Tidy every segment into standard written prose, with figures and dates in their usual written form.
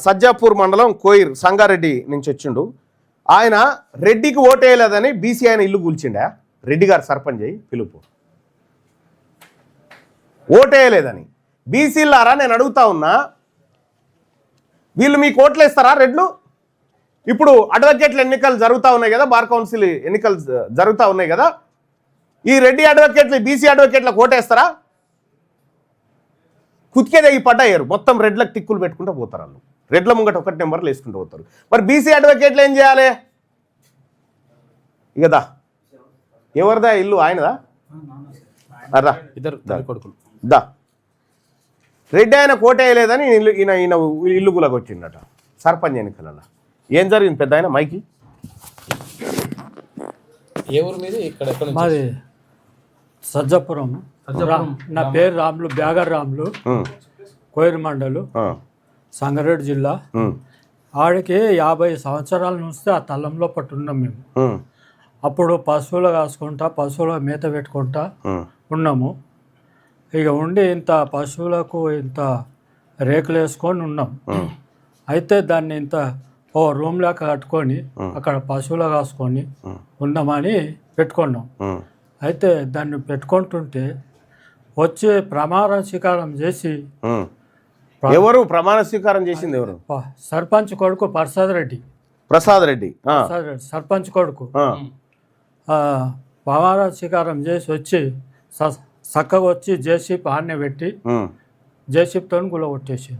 సజ్జాపూర్ మండలం కోయిర్ సంగారెడ్డి నుంచి వచ్చిండు. ఆయన రెడ్డికి ఓటేయలేదని బీసీ ఆయన ఇల్లు కూల్చిండా. రెడ్డి గారు సర్పంచ్ అయ్యి పిలుపు. ఓటేయలేదని బీసీలారా నేను అడుగుతా ఉన్నా, వీళ్ళు మీకు ఓట్లేస్తారా రెడ్లు? ఇప్పుడు అడ్వకేట్ల ఎన్నికలు జరుగుతూ ఉన్నాయి కదా, బార్ కౌన్సిల్ ఎన్నికలు జరుగుతూ ఉన్నాయి కదా, ఈ రెడ్డి అడ్వకేట్లు బీసీ అడ్వకేట్లకు ఓటేస్తారా? కుతికేదగి పడ్డారు మొత్తం రెడ్లకు టిక్కులు పెట్టుకుంటూ పోతారు. వాళ్ళు రెడ్ల ముంగట 1 నెంబర్లు వేసుకుంటూ పోతారు. మరి బీసీ అడ్వకేట్లు ఏం చేయాలి? ఇకదా ఎవరిదా ఇల్లు? ఆయనదా? అదా దా రెడ్డి ఆయన కోటేయలేదని ఈయన ఇల్లు గులగొచ్చిండట సర్పంచ్ ఎన్నికలలో. ఏం జరిగింది పెద్ద ఆయన మైకి? ఏ ఊరు మీద? ఇక్కడ మాది సజ్జపురం. నా పేరు రాములు, బ్యాగర్ రాములు, కోయిర్ మండలు, సంగారెడ్డి జిల్లా. ఆడికి 50 సంవత్సరాల నుంచి ఆ తల్లంలో పట్టున్నాం మేము. అప్పుడు పశువులు కాసుకుంటా, పశువుల మేత పెట్టుకుంటా ఉన్నాము. ఇక ఉండి ఇంత పశువులకు ఇంత రేకులు వేసుకొని ఉన్నాం. అయితే దాన్ని ఇంత ఓ రూమ్ లాగా కట్టుకొని అక్కడ పశువులు కాసుకొని ఉందామని పెట్టుకున్నాం. అయితే దాన్ని పెట్టుకుంటుంటే వచ్చి ప్రమాణ స్వీకారం చేసి, ఎవరు ప్రమాణ స్వీకారం చేసింది? ఎవరు? సర్పంచ్ కొడుకు ప్రసాద్ రెడ్డి. సర్పంచ్ కొడుకు ప్రమాణ స్వీకారం చేసి వచ్చి చక్కగా వచ్చి జేసీపీ ఆడనే పెట్టి జేసీపీతో గుల కొట్టేసి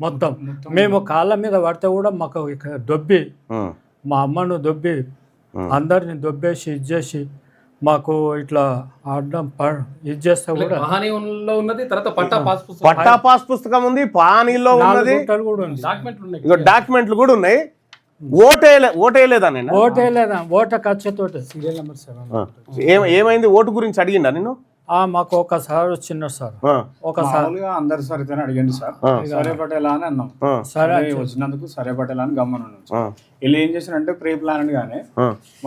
మొత్తం మేము కాళ్ళ మీద పడితే కూడా మాకు ఇక్కడ దొబ్బి, మా అమ్మను దొబ్బి, అందరిని దొబ్బేసి ఇది చేసి మాకు ఇట్లా అడ్డం ఇది చేస్తే కూడా పట్టా పాస్ పుస్తకం ఉంది, పానీలో ఉన్నది, డాక్యుమెంట్లు కూడా ఉన్నాయి. ఓటేయలేదా? ఓట ఖర్చుతోటి సీరియల్ నెంబర్ 7. ఏమైంది? ఓటు గురించి అడిగిండా నిన్ను? మాకు ఒకసారి వచ్చిండు సార్. ఒకసారి అందరు సరితే అడిగండి సార్, సరే పటేలా అని అన్నాం. సరే వచ్చినందుకు సరే పటేలా అని గమ్మన్నాం. వీళ్ళు ఏం చేశారంటే ప్రీ ప్లాన్ గానే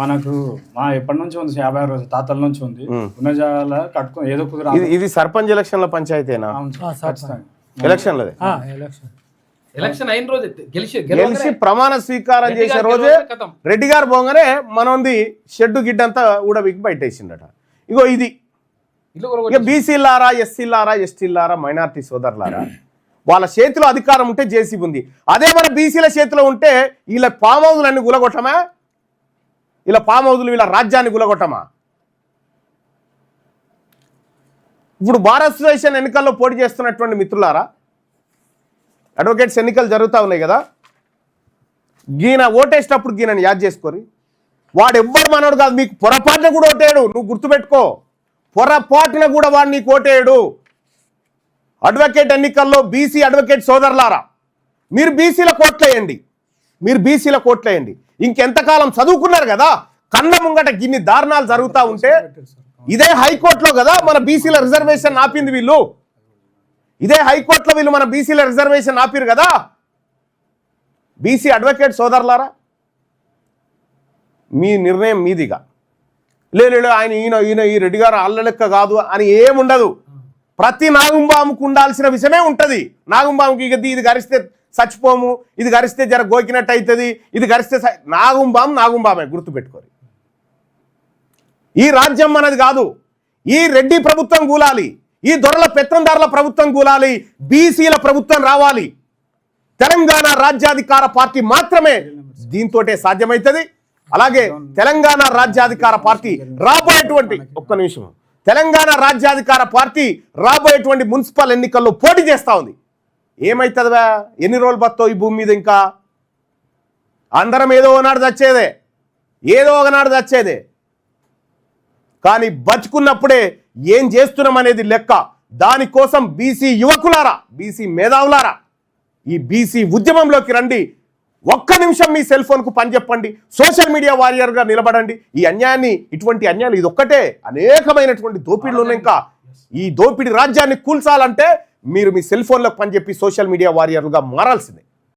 మనకు మా ఎప్పటి నుంచి ఉంది, 50 రోజులు తాతల నుంచి ఉంది, ఉన్నజాల కట్టుకుని ఏదో కుదిరా. ఇది సర్పంచ్ ఎలక్షన్ల పంచాయతీనా? ఎలక్షన్ అయిన రోజు గెలిచి ప్రమాణ స్వీకారం చేసే రోజే రెడ్డి గారు పోగానే మనోంది షెడ్డు గిడ్డంతా ఊడబిక్కి బయటేసిండట. ఇగో ఇది ఇక బీసీలారా, ఎస్సీలారా, ఎస్టీలారా, మైనార్టీ సోదరులారా, వాళ్ళ చేతిలో అధికారం ఉంటే జేసీబీ ఉంది. అదే మన బీసీల చేతిలో ఉంటే వీళ్ళ ఫామ్ హౌజులన్నీ గులగొట్టమా? వీళ్ళ ఫామ్ హౌజులు వీళ్ళ రాజ్యాన్ని గులగొట్టమా? ఇప్పుడు బార్ అసోసియేషన్ ఎన్నికల్లో పోటీ చేస్తున్నటువంటి మిత్రులారా, అడ్వకేట్స్ ఎన్నికలు జరుగుతూ ఉన్నాయి కదా, గీన ఓటేసేటప్పుడు గీనని యాద్ చేసుకోరి. వాడు ఎవ్వరు మనోడు కాదు, మీకు పొరపాటున కూడా ఓటేయడు. నువ్వు గుర్తుపెట్టుకో, పొరపాటున కూడా వాడు నీకు ఓటేయడు. అడ్వకేట్ ఎన్నికల్లో బీసీ అడ్వకేట్ సోదరులారా, మీరు బీసీలకు ఓట్లేయండి, మీరు బీసీలకు ఓట్లేయండి. ఇంకెంతకాలం చదువుకున్నారు కదా, కన్న ముంగట గిన్ని దారుణాలు జరుగుతూ ఉంటే, ఇదే హైకోర్టులో కదా మన బీసీల రిజర్వేషన్ ఆపింది వీళ్ళు. ఇదే హైకోర్టులో వీళ్ళు మన బీసీల రిజర్వేషన్ ఆపిరు కదా. బీసీ అడ్వకేట్ సోదరులారా, మీ నిర్ణయం మీదిగా. లేదు ఆయన ఈయన ఈ రెడ్డి గారు అల్ల లెక్క కాదు అని ఏముండదు. ప్రతి నాగుంబాముకు ఉండాల్సిన విషయమే ఉంటుంది. నాగుంబాముకి ఇది గరిస్తే చచ్చిపోము, ఇది గరిస్తే జర గోకినట్టు అవుతుంది, ఇది గరిస్తే నాగుంబామే గుర్తుపెట్టుకోరు. ఈ రాజ్యం మనది కాదు. ఈ రెడ్డి ప్రభుత్వం కూలాలి, ఈ దొరల పెత్తందారుల ప్రభుత్వం కూలాలి, బీసీల ప్రభుత్వం రావాలి. తెలంగాణ రాజ్యాధికార పార్టీ మాత్రమే దీంతోటే సాధ్యమవుతుంది. అలాగే తెలంగాణ రాజ్యాధికార పార్టీ రాబోయేటువంటి తెలంగాణ రాజ్యాధికార పార్టీ రాబోయేటువంటి మున్సిపల్ ఎన్నికల్లో పోటీ చేస్తూ ఉంది. ఏమవుతుందివా? ఎన్ని రోజులు బతో ఈ భూమి మీద? ఇంకా అందరం ఏదో ఒకనాడు చచ్చేదే, కానీ బతుకున్నప్పుడే ఏం చేస్తున్నాం అనేది లెక్క. దానికోసం బీసీ యువకులారా, బీసీ మేధావులారా, ఈ బీసీ ఉద్యమంలోకి రండి. ఒక్క నిమిషం మీ సెల్ ఫోన్కు పని చెప్పండి, సోషల్ మీడియా వారియర్గా నిలబడండి. ఈ అన్యాయాన్ని, ఇటువంటి అన్యాయాలు ఇది ఒక్కటే, అనేకమైనటువంటి దోపిడీలు ఉన్నాయి. ఇంకా ఈ దోపిడీ రాజ్యాన్ని కూల్చాలంటే మీరు మీ సెల్ ఫోన్లకు పని చెప్పి సోషల్ మీడియా వారియర్లుగా మారాల్సిందే.